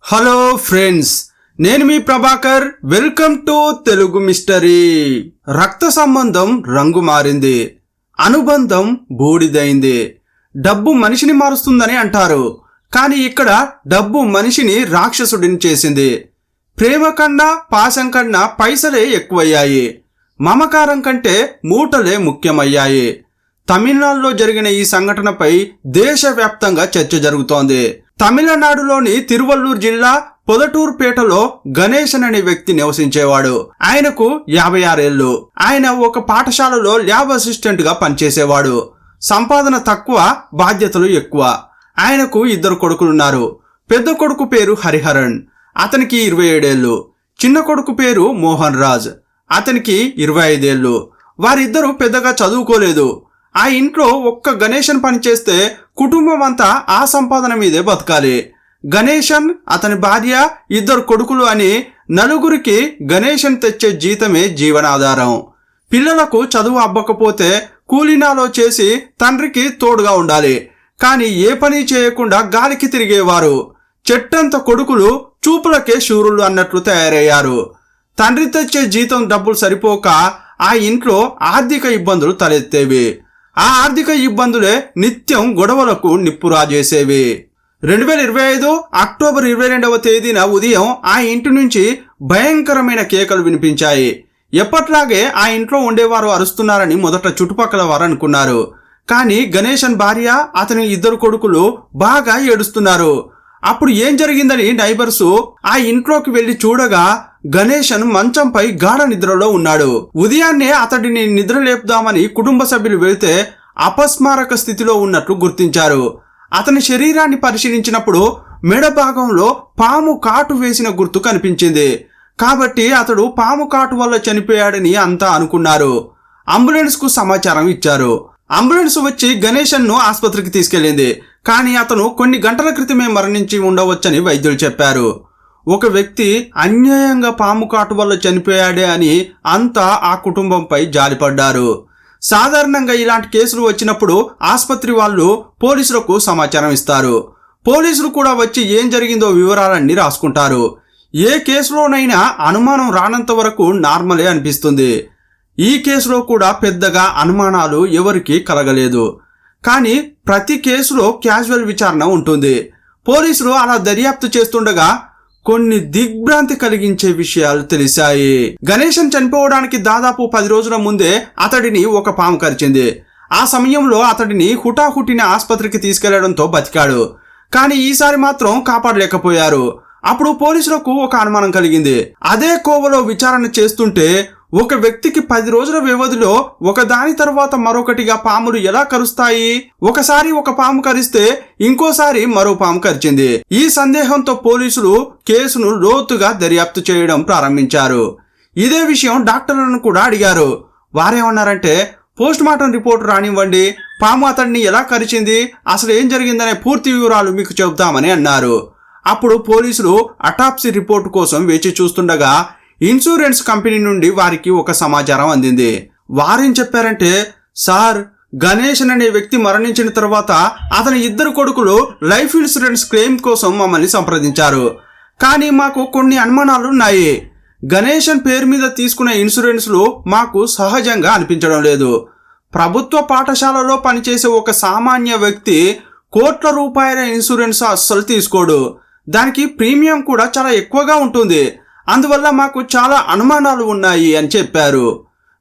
Hello friends, నేను మీ Prabhakar. Welcome to Telugu mystery. రక్త సంబంధం రంగు మారింది, అనుబంధం బూడిదైంది. డబ్బు మనిషిని మారుస్తుందని అంటారు, కానీ ఇక్కడ డబ్బు మనిషిని రాక్షసుడిని చేసింది. ప్రేమ కన్నా పాశం కన్నా పైసలే ఎక్కువయ్యాయి, మమకారం కంటే మూటలే ముఖ్యమయ్యాయి. తమిళనాడులో జరిగిన ఈ సంఘటనపై దేశవ్యాప్తంగా చర్చ జరుగుతోంది. తమిళనాడులోని తిరువల్లూరు జిల్లా పొదటూరుపేటలో గణేశన్ అనే వ్యక్తి నివసించేవాడు. ఆయనకు 56 ఏళ్లు. ఆయన ఒక పాఠశాలలో ల్యాబ్ అసిస్టెంట్ గా పనిచేసేవాడు. సంపాదన తక్కువ, బాధ్యతలు ఎక్కువ. ఆయనకు 2 కొడుకులున్నారు. పెద్ద కొడుకు పేరు హరిహరన్, అతనికి 27 ఏళ్లు. చిన్న కొడుకు పేరు మోహన్ రాజ్, అతనికి 25 ఏళ్లు. వారిద్దరూ పెద్దగా చదువుకోలేదు. ఆ ఇంట్లో ఒక్క గణేశన్ పనిచేస్తే కుటుంబం అంతా ఆ సంపాదన మీదే బతకాలి. గణేశన్, అతని భార్య, 2 కొడుకులు అని నలుగురికి గణేశన్ తెచ్చే జీతమే జీవనాధారం. పిల్లలకు చదువు అబ్బకపోతే కూలీనాలో చేసి తండ్రికి తోడుగా ఉండాలి. కానీ ఏ పని చేయకుండా గాలికి తిరిగేవారు. చెట్టంత కొడుకులు చూపులకే శూరులు అన్నట్లు తయారయ్యారు. తండ్రి తెచ్చే జీతం డబ్బులు సరిపోక ఆ ఇంట్లో ఆర్థిక ఇబ్బందులు తలెత్తేవి. ఆ ఆర్థిక ఇబ్బందులే నిత్యం గొడవలకు నిప్పురాజేసేవి. 2025 అక్టోబర్ 22వ తేదీన ఉదయం ఆ ఇంటి నుంచి భయంకరమైన కేకలు వినిపించాయి. ఎప్పట్లాగే ఆ ఇంట్లో ఉండేవారు అరుస్తున్నారని మొదట చుట్టుపక్కల వారు అనుకున్నారు. కానీ గణేశన్ భార్య, అతని 2 కొడుకులు బాగా ఏడుస్తున్నారు. అప్పుడు ఏం జరిగిందని నైబర్సు ఆ ఇంట్లోకి వెళ్లి చూడగా గణేశన్ మంచంపై గాఢ నిద్రలో ఉన్నాడు. ఉదయాన్నే అతడిని నిద్ర లేపుదామని కుటుంబ సభ్యులు వెళ్తే అపస్మారక స్థితిలో ఉన్నట్లు గుర్తించారు. అతని శరీరాన్ని పరిశీలించినప్పుడు మెడ భాగంలో పాము కాటు వేసిన గుర్తు కనిపించింది. కాబట్టి అతడు పాము కాటు వల్ల చనిపోయాడని అంతా అనుకున్నారు. అంబులెన్స్ కు సమాచారం ఇచ్చారు. అంబులెన్స్ వచ్చి గణేశన్ ను ఆసుపత్రికి తీసుకెళ్లింది. కానీ అతను కొన్ని గంటల క్రితమే మరణించి ఉండవచ్చని వైద్యులు చెప్పారు. ఒక వ్యక్తి అన్యాయంగా పాము కాటు వల్ల చనిపోయాడే అని అంతా ఆ కుటుంబంపై జాలిపడ్డారు. సాధారణంగా ఇలాంటి కేసులు వచ్చినప్పుడు ఆసుపత్రి వాళ్ళు పోలీసులకు సమాచారం ఇస్తారు. పోలీసులు కూడా వచ్చి ఏం జరిగిందో వివరాలన్నీ రాసుకుంటారు. ఏ కేసులోనైనా అనుమానం రానంత వరకు నార్మలే అనిపిస్తుంది. ఈ కేసులో కూడా పెద్దగా అనుమానాలు ఎవరికీ కలగలేదు. కానీ ప్రతి కేసులో క్యాజువల్ విచారణ ఉంటుంది. పోలీసులు అలా దర్యాప్తు చేస్తుండగా కొన్ని దిగ్భ్రాంతి కలిగించే విషయాలు తెలిసాయి. గణేశన్ చనిపోవడానికి దాదాపు 10 రోజుల ముందే అతడిని ఒక పాము కరిచింది. ఆ సమయంలో అతడిని హుటాహుటిన ఆసుపత్రికి తీసుకెళ్లడంతో బతికాడు. కానీ ఈసారి మాత్రం కాపాడలేకపోయారు. అప్పుడు పోలీసులకు ఒక అనుమానం కలిగింది. అదే కోవలో విచారణ చేస్తుంటే ఒక వ్యక్తికి 10 రోజుల వ్యవధిలో ఒకదాని తర్వాత మరొకటిగా పాములు ఎలా కరుస్తాయి? ఒకసారి ఒక పాము కరిస్తే ఇంకోసారి మరో పాము కరిచింది. ఈ సందేహంతో పోలీసులు కేసును లోతుగా దర్యాప్తు చేయడం ప్రారంభించారు. ఇదే విషయం డాక్టర్లను కూడా అడిగారు. వారేమన్నారంటే, పోస్ట్ మార్టం రిపోర్ట్ రానివ్వండి, పాము అతడిని ఎలా కరిచింది, అసలు ఏం జరిగిందనే పూర్తి వివరాలు మీకు చెబుతామని అన్నారు. అప్పుడు పోలీసులు అటాప్సీ రిపోర్టు కోసం వేచి చూస్తుండగా ఇన్సూరెన్స్ కంపెనీ నుండి వారికి ఒక సమాచారం అందింది. వారేం చెప్పారంటే, సార్, గణేశన్ అనే వ్యక్తి మరణించిన తర్వాత అతని 2 కొడుకులు లైఫ్ ఇన్సూరెన్స్ క్లెయిమ్ కోసం మమ్మల్ని సంప్రదించారు. కానీ మాకు కొన్ని అనుమానాలు ఉన్నాయి. గణేశన్ పేరు మీద తీసుకున్న ఇన్సూరెన్స్లు మాకు సహజంగా అనిపించడం లేదు. ప్రభుత్వ పాఠశాలలో పనిచేసే ఒక సామాన్య వ్యక్తి కోట్ల రూపాయల ఇన్సూరెన్స్ అస్సలు తీసుకోడు. దానికి ప్రీమియం కూడా చాలా ఎక్కువగా ఉంటుంది. అందువల్ల మాకు చాలా అనుమానాలు ఉన్నాయి అని చెప్పారు.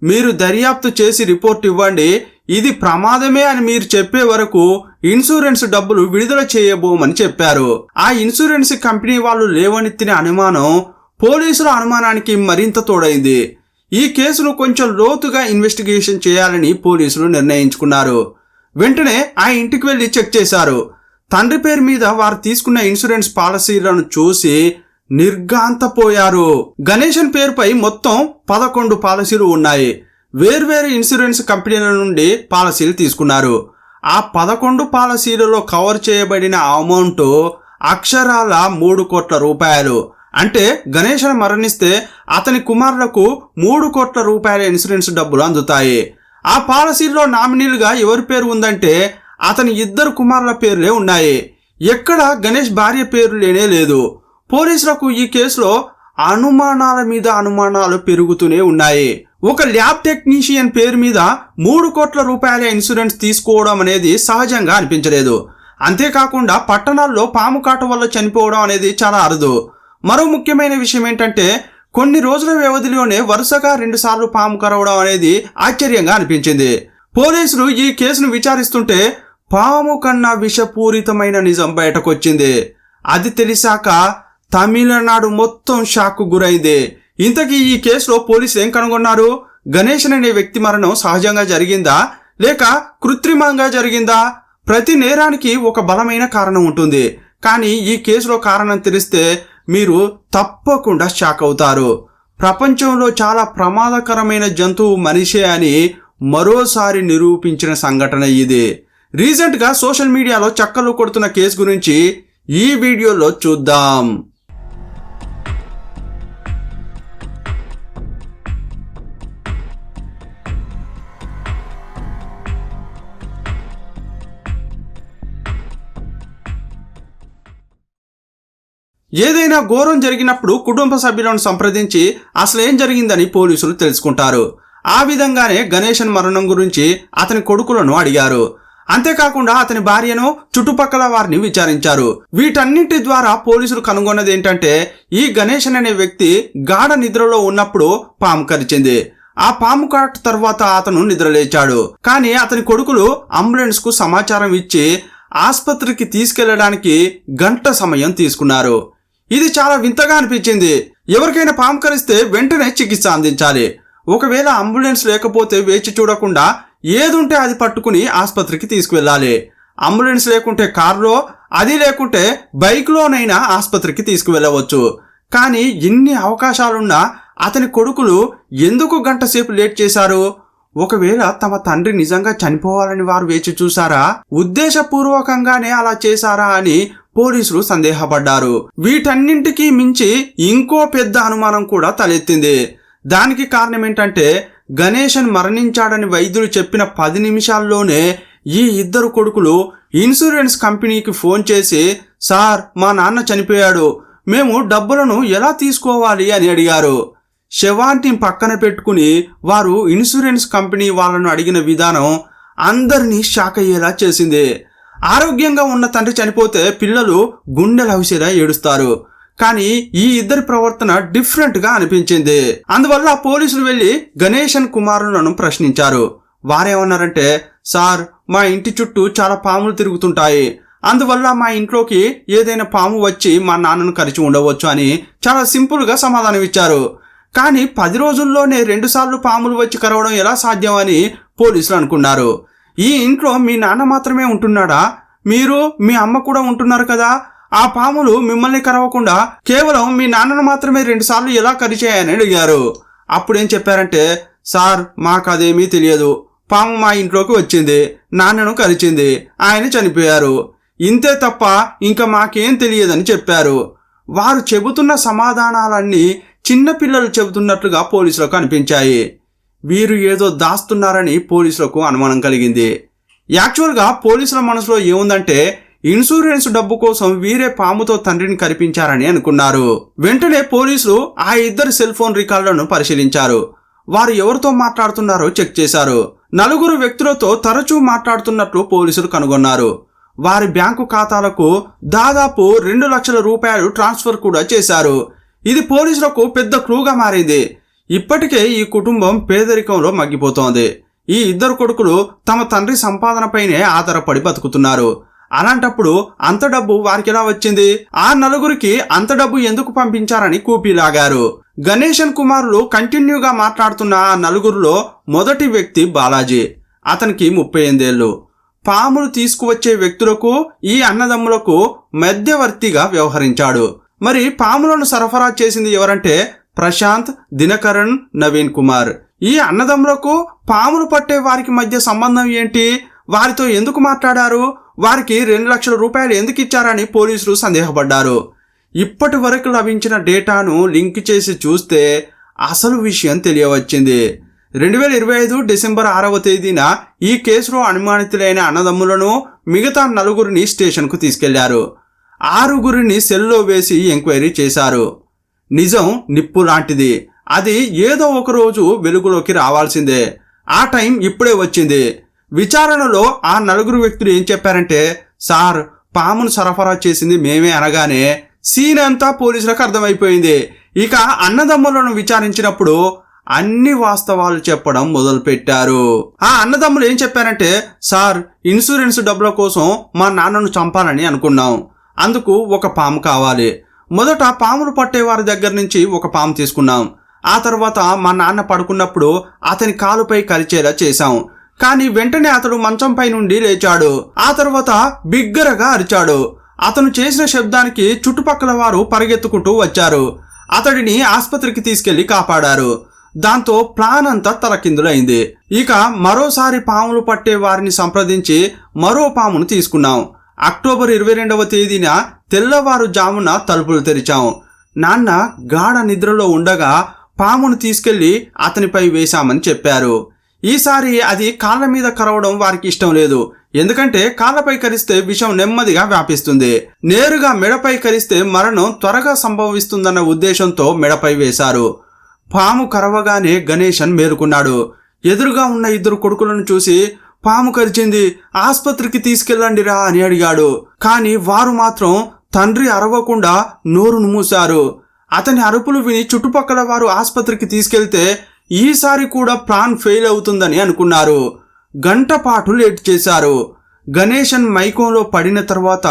మీరు దర్యాప్తు చేసి రిపోర్ట్ ఇవ్వండి. ఇది ప్రమాదమే అని మీరు చెప్పే వరకు ఇన్సూరెన్స్ డబ్బులు విడుదల చేయబోమని చెప్పారు. ఆ ఇన్సూరెన్స్ కంపెనీ వాళ్ళు లేవనెత్తిన అనుమానం పోలీసుల అనుమానానికి మరింత తోడైంది. ఈ కేసును కొంచెం లోతుగా ఇన్వెస్టిగేషన్ చేయాలని పోలీసులు నిర్ణయించుకున్నారు. వెంటనే ఆ ఇంటికి వెళ్లి చెక్ చేశారు. తండ్రి పేరు మీద వారు తీసుకున్న ఇన్సూరెన్స్ పాలసీలను చూసి నిర్ఘాంతపోయారు. గణేశన్ పేరుపై మొత్తం 11 పాలసీలు ఉన్నాయి. వేర్వేరు ఇన్సూరెన్స్ కంపెనీల నుండి పాలసీలు తీసుకున్నారు. ఆ 11 పాలసీలలో కవర్ చేయబడిన అమౌంట్ అక్షరాల 3 కోట్ల రూపాయలు. అంటే గణేశన్ మరణిస్తే అతని కుమారులకు 3 కోట్ల రూపాయల ఇన్సూరెన్స్ డబ్బులు అందుతాయి. ఆ పాలసీల్లో నామినీలుగా ఎవరి పేరు ఉందంటే అతని 2 కుమారుల పేర్లే ఉన్నాయి. ఎక్కడ గణేష్ భార్య పేరు లేనే లేదు. పోలీసులకు ఈ కేసులో అనుమానాల మీద అనుమానాలు పెరుగుతూనే ఉన్నాయి. ఒక ల్యాబ్ టెక్నీషియన్ పేరు మీద 3 కోట్ల రూపాయల ఇన్సూరెన్స్ తీసుకోవడం అనేది సహజంగా అనిపించలేదు. అంతేకాకుండా పట్టణాల్లో పాము కాటు వల్ల చనిపోవడం అనేది చాలా అరుదు. మరో ముఖ్యమైన విషయం ఏంటంటే కొన్ని రోజుల వ్యవధిలోనే వరుసగా 2 సార్లు పాము కరవడం అనేది ఆశ్చర్యంగా అనిపించింది. పోలీసులు ఈ కేసును విచారిస్తుంటే పాము కన్నా విషపూరితమైన నిజం బయటకొచ్చింది. అది తెలిసాక తమిళనాడు మొత్తం షాక్ గురైంది. ఇంతకీ ఈ కేసులో పోలీసులు ఏం కనుగొన్నారు? గణేశన్ అనే వ్యక్తి మరణం సహజంగా జరిగిందా లేక కృత్రిమంగా జరిగిందా? ప్రతి నేరానికి ఒక బలమైన కారణం ఉంటుంది. కానీ ఈ కేసులో కారణం తెలిస్తే మీరు తప్పకుండా షాక్ అవుతారు. ప్రపంచంలో చాలా ప్రమాదకరమైన జంతువు మనిషే అని మరోసారి నిరూపించిన సంఘటన ఇది. రీసెంట్గా సోషల్ మీడియాలో చక్కర్లు కొడుతున్న కేసు గురించి ఈ వీడియోలో చూద్దాం. ఏదైనా ఘోరం జరిగినప్పుడు కుటుంబ సభ్యులను సంప్రదించి అసలు ఏం జరిగిందని పోలీసులు తెలుసుకుంటారు. ఆ విధంగానే గణేశన్ మరణం గురించి అతని కొడుకులను అడిగారు. అంతేకాకుండా అతని భార్యను, చుట్టుపక్కల వారిని విచారించారు. వీటన్నిటి ద్వారా పోలీసులు కనుగొన్నది ఏంటంటే ఈ గణేశన్ అనే వ్యక్తి గాఢ నిద్రలో ఉన్నప్పుడు పాము కరిచింది. ఆ పాము కాటు తర్వాత అతను నిద్రలేచాడు. కానీ అతని కొడుకులు అంబులెన్స్ కు సమాచారం ఇచ్చి ఆసుపత్రికి తీసుకెళ్లడానికి గంట సమయం తీసుకున్నారు. ఇది చాలా వింతగా అనిపించింది. ఎవరికైనా పాము కరిస్తే వెంటనే చికిత్స అందించాలి. ఒకవేళ అంబులెన్స్ లేకపోతే వేచి చూడకుండా ఏదుంటే అది పట్టుకుని ఆసుపత్రికి తీసుకువెళ్ళాలి. అంబులెన్స్ లేకుంటే కారులో, అది లేకుంటే బైక్లోనైనా ఆసుపత్రికి తీసుకువెళ్ళవచ్చు. కానీ ఇన్ని అవకాశాలున్నా అతని కొడుకులు ఎందుకు గంట సేపు లేట్ చేశారు? ఒకవేళ తమ తండ్రి నిజంగా చనిపోవాలని వారు వేచి చూసారా? ఉద్దేశపూర్వకంగానే అలా చేశారా అని పోలీసులు సందేహపడ్డారు. వీటన్నింటికీ మించి ఇంకో పెద్ద అనుమానం కూడా తలెత్తింది. దానికి కారణం ఏంటంటే గణేశన్ మరణించాడని వైద్యులు చెప్పిన 10 నిమిషాల్లోనే ఈ ఇద్దరు కొడుకులు ఇన్సూరెన్స్ కంపెనీకి ఫోన్ చేసి, సార్ మా నాన్న చనిపోయాడు, మేము డబ్బులను ఎలా తీసుకోవాలి అని అడిగారు. శవాన్ని పక్కన పెట్టుకుని వారు ఇన్సూరెన్స్ కంపెనీ వాళ్ళను అడిగిన విధానం అందరినీ షాక్ అయ్యేలా చేసింది. ఆరోగ్యంగా ఉన్న తండ్రి చనిపోతే పిల్లలు గుండెలవిసేలా ఏడుస్తారు. కానీ ఈ ఇద్దరి ప్రవర్తన డిఫరెంట్ గా అనిపించింది. అందువల్ల పోలీసులు వెళ్లి గణేశన్ కుమారులను ప్రశ్నించారు. వారేమన్నారంటే, సార్ మా ఇంటి చుట్టూ చాలా పాములు తిరుగుతుంటాయి, అందువల్ల మా ఇంట్లోకి ఏదైనా పాము వచ్చి మా నాన్నను కరిచి ఉండవచ్చు అని చాలా సింపుల్ గా సమాధానం ఇచ్చారు. కానీ 10 రోజుల్లోనే 2 సార్లు పాములు వచ్చి కరవడం ఎలా సాధ్యం అని పోలీసులు అనుకున్నారు. ఈ ఇంట్లో మీ నాన్న మాత్రమే ఉంటున్నాడా? మీరు మీ అమ్మ కూడా ఉంటున్నారు కదా, ఆ పాములు మిమ్మల్ని కరవకుండా కేవలం మీ నాన్నను మాత్రమే 2 సార్లు ఎలా కరిచాయని అడిగారు. అప్పుడేం చెప్పారంటే, సార్ మాకు అదేమీ తెలియదు, పాము మా ఇంట్లోకి వచ్చింది, నాన్నను కరిచింది, ఆయన చనిపోయారు, ఇంతే తప్ప ఇంకా మాకేం తెలియదని చెప్పారు. వారు చెబుతున్న సమాధానాలన్నీ చిన్నపిల్లలు చెబుతున్నట్లుగా పోలీసులకు అనిపించాయి. వీరు ఏదో దాస్తున్నారని పోలీసులకు అనుమానం కలిగింది. యాక్చువల్గా పోలీసుల మనసులో ఏముందంటే ఇన్సూరెన్స్ డబ్బు కోసం వీరే పాముతో తండ్రిని కరిపించారని అనుకున్నారు. వెంటనే పోలీసులు ఆ ఇద్దరి సెల్ ఫోన్ రికార్డులను పరిశీలించారు. వారు ఎవరితో మాట్లాడుతున్నారో చెక్ చేశారు. 4 వ్యక్తులతో తరచూ మాట్లాడుతున్నట్లు పోలీసులు కనుగొన్నారు. వారి బ్యాంకు ఖాతాలకు దాదాపు 2 లక్షల రూపాయలు ట్రాన్స్ఫర్ కూడా చేశారు. ఇది పోలీసులకు పెద్ద క్లూగా మారింది. ఇప్పటికే ఈ కుటుంబం పేదరికంలో మగ్గిపోతోంది. ఈ ఇద్దరు కొడుకులు తమ తండ్రి సంపాదనపైనే ఆధారపడి బతుకుతున్నారు. అలాంటప్పుడు అంత డబ్బు వారికి ఎలా వచ్చింది? ఆ 4 అంత డబ్బు ఎందుకు పంపించారని కూపీలాగారు. గణేశన్ కుమారులు కంటిన్యూగా మాట్లాడుతున్న ఆ 4లో మొదటి వ్యక్తి బాలాజీ. అతనికి 38 ఏళ్ళు. పాములు తీసుకువచ్చే వ్యక్తులకు ఈ అన్నదమ్ములకు మధ్యవర్తిగా వ్యవహరించాడు. మరి పాములను సరఫరా చేసింది ఎవరంటే ప్రశాంత్, దినకరణ్, నవీన్ కుమార్. ఈ అన్నదమ్ములకు పాములు పట్టే వారికి మధ్య సంబంధం ఏంటి? వారితో ఎందుకు మాట్లాడారు? వారికి 2 లక్షల రూపాయలు ఎందుకు ఇచ్చారని పోలీసులు సందేహపడ్డారు. ఇప్పటి వరకు లభించిన డేటాను లింక్ చేసి చూస్తే అసలు విషయం తెలియవచ్చింది. 2025 డిసెంబర్ 6వ తేదీన ఈ కేసులో అనుమానితులైన అన్నదమ్ములను మిగతా 4 స్టేషన్కు తీసుకెళ్లారు. 6గురిని సెల్లో వేసి ఎంక్వైరీ చేశారు. నిజం నిప్పు లాంటిది. అది ఏదో ఒక రోజు వెలుగులోకి రావాల్సిందే. ఆ టైం ఇప్పుడే వచ్చింది. విచారణలో ఆ 4 వ్యక్తులు ఏం చెప్పారంటే, సార్ పామును సరఫరా చేసింది మేమే అనగానే సీన్ అంతా పోలీసులకు అర్థమైపోయింది. ఇక అన్నదమ్ములను విచారించినప్పుడు అన్ని వాస్తవాలు చెప్పడం మొదలుపెట్టారు. ఆ అన్నదమ్ములు ఏం చెప్పారంటే, సార్ ఇన్సూరెన్స్ డబ్బుల కోసం మా నాన్నను చంపాలని అనుకున్నాం. అందుకు ఒక పాము కావాలి. మొదట పాములు పట్టే వారి దగ్గర నుంచి ఒక పాము తీసుకున్నాం. ఆ తర్వాత మా నాన్న పడుకున్నప్పుడు అతని కాలుపై కరిచేలా చేశాం. కానీ వెంటనే అతడు మంచంపై నుండి లేచాడు. ఆ తర్వాత బిగ్గరగా అరిచాడు. అతను చేసిన శబ్దానికి చుట్టుపక్కల వారు పరిగెత్తుకుంటూ వచ్చారు. అతడిని ఆసుపత్రికి తీసుకెళ్లి కాపాడారు. దాంతో ప్లాన్ అంతా తలకిందులైంది. ఇక మరోసారి పాములు పట్టే వారిని సంప్రదించి మరో పామును తీసుకున్నాం. అక్టోబర్ 22వ తేదీన తెల్లవారుజామున తలుపులు తెరిచాం. నాన్న గాఢ నిద్రలో ఉండగా పామును తీసుకెళ్లి అతనిపై వేశామని చెప్పారు. ఈసారి అది కాళ్ళ మీద కరవడం వారికి ఇష్టం లేదు. ఎందుకంటే కాళ్ళపై కరిస్తే విషం నెమ్మదిగా వ్యాపిస్తుంది. నేరుగా మెడపై కరిస్తే మరణం త్వరగా సంభవిస్తుందన్న ఉద్దేశంతో మెడపై వేశారు. పాము కరవగానే గణేశన్ మేలుకున్నాడు. ఎదురుగా ఉన్న 2 కొడుకులను చూసి, పాము కరిచింది, ఆసుపత్రికి తీసుకెళ్ళండిరా అని అడిగాడు. కానీ వారు మాత్రం తండ్రి అరవకుండా నోరును మూశారు. అతని అరుపులు విని చుట్టుపక్కల వారు ఆసుపత్రికి తీసుకెళ్తే ఈసారి కూడా ప్లాన్ ఫెయిల్ అవుతుందని అనుకున్నారు. గంట పాటు లేట్ చేశారు. గణేశన్ మైకంలో పడిన తర్వాత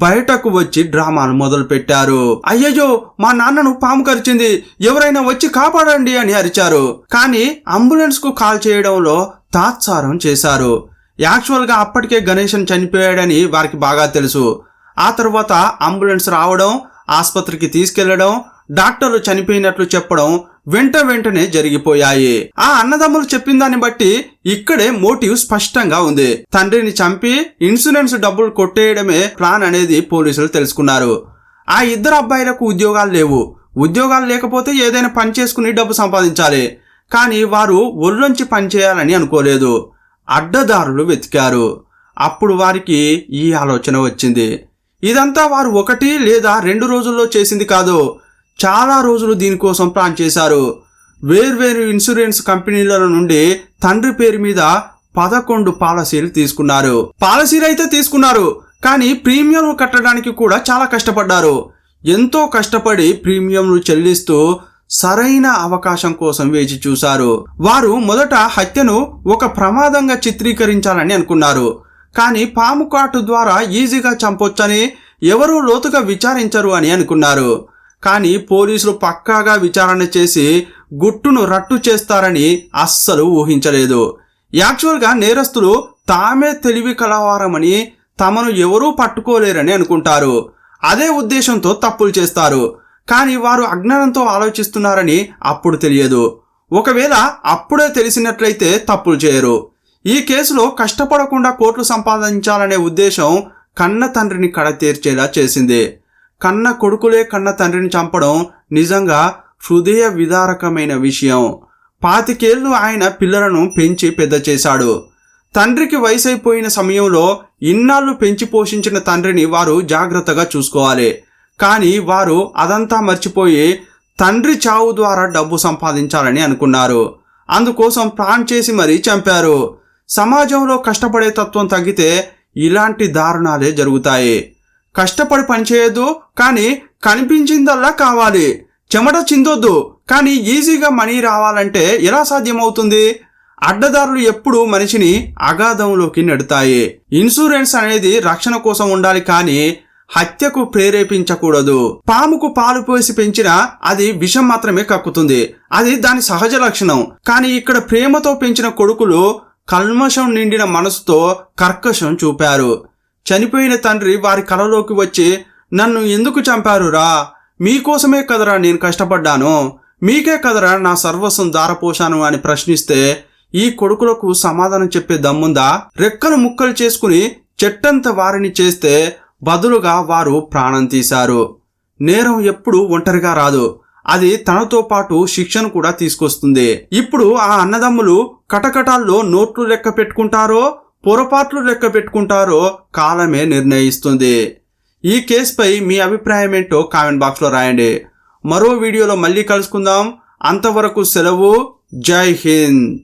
బయటకు వచ్చి డ్రామాలు మొదలు పెట్టారు. అయ్యయ్యో మా నాన్నను పాము కరిచింది, ఎవరైనా వచ్చి కాపాడండి అని అరిచారు. కానీ అంబులెన్స్ కు కాల్ చేయడంలో తాత్సారం చేశారు. యాక్చువల్ గా అప్పటికే గణేశన్ చనిపోయాడని వారికి బాగా తెలుసు. ఆ తర్వాత అంబులెన్స్ రావడం, ఆసుపత్రికి తీసుకెళ్లడం, డాక్టర్లు చనిపోయినట్లు చెప్పడం వెంటనే జరిగిపోయాయి. ఆ అన్నదమ్ములు చెప్పిన దాన్ని బట్టి ఇక్కడే మోటివ్ స్పష్టంగా ఉంది. తండ్రిని చంపి ఇన్సూరెన్స్ డబ్బులు కొట్టేయడమే ప్లాన్ అనేది పోలీసులు తెలుసుకున్నారు. ఆ 2 అబ్బాయిలకు ఉద్యోగాలు లేవు. ఉద్యోగాలు లేకపోతే ఏదైనా పని చేసుకుని డబ్బు సంపాదించాలి. కానీ వారు ఒళ్ళొంచి పని చేయాలని అనుకోలేదు. అడ్డదారులు వెతికారు. అప్పుడు వారికి ఈ ఆలోచన వచ్చింది. ఇదంతా వారు 1 లేదా 2 రోజుల్లో చేసింది కాదు. చాలా రోజులు దీనికోసం ప్లాన్ చేశారు. వేర్వేరు ఇన్సూరెన్స్ కంపెనీల నుండి తండ్రి పేరు మీద 11 పాలసీలు తీసుకున్నారు. పాలసీలు అయితే తీసుకున్నారు, కానీ ప్రీమియంలు కట్టడానికి కూడా చాలా కష్టపడ్డారు. ఎంతో కష్టపడి ప్రీమియంలు చెల్లిస్తూ సరైన అవకాశం కోసం వేచి చూశారు. వారు మొదట హత్యను ఒక ప్రమాదంగా చిత్రీకరించాలని అనుకున్నారు. కానీ పాము కాటు ద్వారా ఈజీగా చంపొచ్చని, ఎవరూ లోతుగా విచారించరు అని అనుకున్నారు. కానీ పోలీసులు పక్కాగా విచారణ చేసి గుట్టును రట్టు చేస్తారని అస్సలు ఊహించలేదు. యాక్చువల్గా నేరస్తులు తామే తెలివి కలవారమని, తమను ఎవరూ పట్టుకోలేరని అనుకుంటారు. అదే ఉద్దేశంతో తప్పులు చేస్తారు. కానీ వారు అజ్ఞానంతో ఆలోచిస్తున్నారని అప్పుడు తెలియదు. ఒకవేళ అప్పుడే తెలిసినట్లయితే తప్పులు చేయరు. ఈ కేసులో కష్టపడకుండా కోట్లు సంపాదించాలనే ఉద్దేశం కన్న తండ్రిని కడతీర్చేలా చేసింది. కన్న కొడుకులే కన్న తండ్రిని చంపడం నిజంగా హృదయ విదారకమైన విషయం. 25 ఏళ్లు ఆయన పిల్లలను పెంచి పెద్ద చేశాడు. తండ్రికి వయసైపోయిన సమయంలో ఇన్నాళ్ళు పెంచి పోషించిన తండ్రిని వారు జాగ్రత్తగా చూసుకోవాలి. కానీ వారు అదంతా మర్చిపోయి తండ్రి చావు ద్వారా డబ్బు సంపాదించాలని అనుకున్నారు. అందుకోసం ప్లాన్ చేసి మరీ చంపారు. సమాజంలో కష్టపడే తత్వం తగ్గితే ఇలాంటి దారుణాలే జరుగుతాయి. కష్టపడి పనిచేయద్దు, కానీ కనిపించిందల్లా కావాలి. చెమట చిందొద్దు, కానీ ఈజీగా మనీ రావాలంటే ఎలా సాధ్యమవుతుంది? అడ్డదారులు ఎప్పుడూ మనిషిని అగాధంలోకి నెడతాయి. ఇన్సూరెన్స్ అనేది రక్షణ కోసం ఉండాలి, కానీ హత్యకు ప్రేరేపించకూడదు. పాముకు పాలు పోసి పెంచినా అది విషం మాత్రమే కక్కుతుంది. అది దాని సహజ లక్షణం. కానీ ఇక్కడ ప్రేమతో పెంచిన కొడుకులు కల్మషం నిండిన మనసుతో కర్కశం చూపారు. చనిపోయిన తండ్రి వారి కలలోకి వచ్చి, నన్ను ఎందుకు చంపారురా? మీకోసమే కదరా నేను కష్టపడ్డాను, మీకే కదరా నా సర్వస్వం దారపోశాను అని ప్రశ్నిస్తే ఈ కొడుకులకు సమాధానం చెప్పే దమ్ముందా? రెక్కలు ముక్కలు చేసుకుని చెట్టంత వారిని చేస్తే బదులుగా వారు ప్రాణం తీశారు. నేరం ఎప్పుడు ఒంటరిగా రాదు, అది తనతో పాటు శిక్షను కూడా తీసుకొస్తుంది. ఇప్పుడు ఆ అన్నదమ్ములు కటకటాల్లో నోట్లు లెక్క పెట్టుకుంటారో పొరపాట్లు లెక్క పెట్టుకుంటారో కాలమే నిర్ణయిస్తుంది. ఈ కేసుపై మీ అభిప్రాయం ఏంటో కామెంట్ బాక్స్లో రాయండి. మరో వీడియోలో మళ్ళీ కలుసుకుందాం. అంతవరకు సెలవు. జై హింద్.